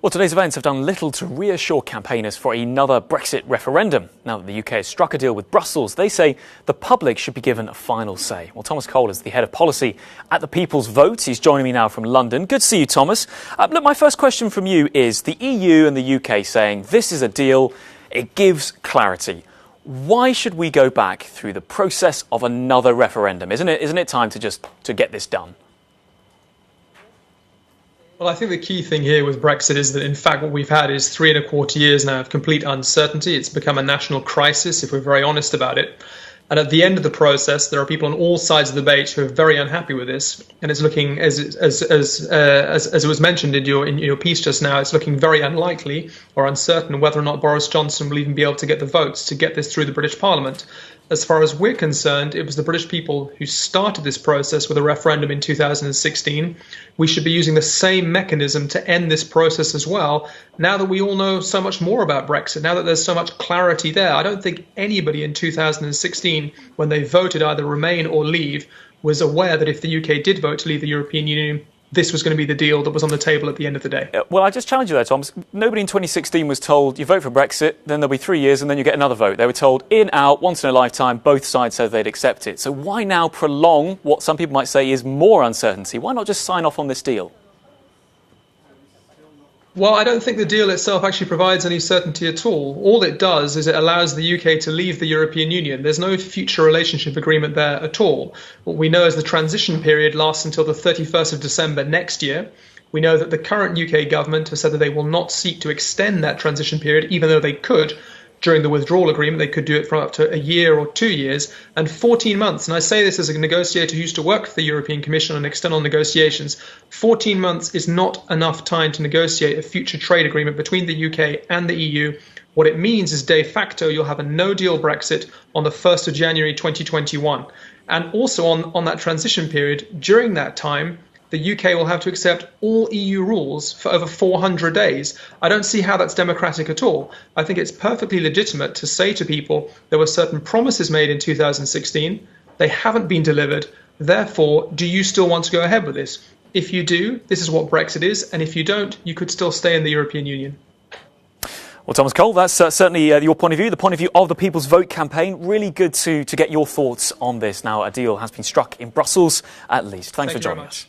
Well, today's events have done little to reassure campaigners for another Brexit referendum. Now that the UK has struck a deal with Brussels, they say the public should be given a final say. Well, Thomas Cole is the head of policy at the People's Vote. He's joining me now from London. Good to see you, Thomas. Look, my first question from you is the EU and the UK saying this is a deal, it gives clarity. Why should we go back through the process of another referendum? Isn't it time to get this done? Well, I think the key thing here with Brexit is that, in fact, what we've had is 3.25 years now of complete uncertainty. It's become a national crisis, if we're very honest about it. And at the end of the process, there are people on all sides of the debate who are very unhappy with this. And it's looking, as it was mentioned in your piece just now, it's looking very unlikely or uncertain whether or not Boris Johnson will even be able to get the votes to get this through the British Parliament. As far as we're concerned, it was the British people who started this process with a referendum in 2016. We should be using the same mechanism to end this process as well, now that we all know so much more about Brexit, now that there's so much clarity there. I don't think anybody in 2016, when they voted either remain or leave, was aware that if the UK did vote to leave the European Union, this was going to be the deal that was on the table at the end of the day. Well, I just challenge you there, Thomas. Nobody in 2016 was told, you vote for Brexit, then there'll be 3 years and then you get another vote. They were told, in, out, once in a lifetime, both sides said they'd accept it. So why now prolong what some people might say is more uncertainty? Why not just sign off on this deal? Well, I don't think the deal itself actually provides any certainty at all. All it does is it allows the UK to leave the European Union. There's no future relationship agreement there at all. What we know is the transition period lasts until the 31st of December next year. We know that the current UK government has said that they will not seek to extend that transition period, even though they could. During the withdrawal agreement, they could do it for up to a year or 2 years, and 14 months. And I say this as a negotiator who used to work for the European Commission on external negotiations. 14 months is not enough time to negotiate a future trade agreement between the UK and the EU. What it means is de facto you'll have a no-deal Brexit on the 1st of January 2021. And also on that transition period, during that time, the UK will have to accept all EU rules for over 400 days. I don't see how that's democratic at all. I think it's perfectly legitimate to say to people there were certain promises made in 2016, they haven't been delivered, therefore, do you still want to go ahead with this? If you do, this is what Brexit is, and if you don't, you could still stay in the European Union. Well, Thomas Cole, that's certainly your point of view, the point of view of the People's Vote campaign. Really good to get your thoughts on this. Now, a deal has been struck in Brussels, at least. Thanks for joining us.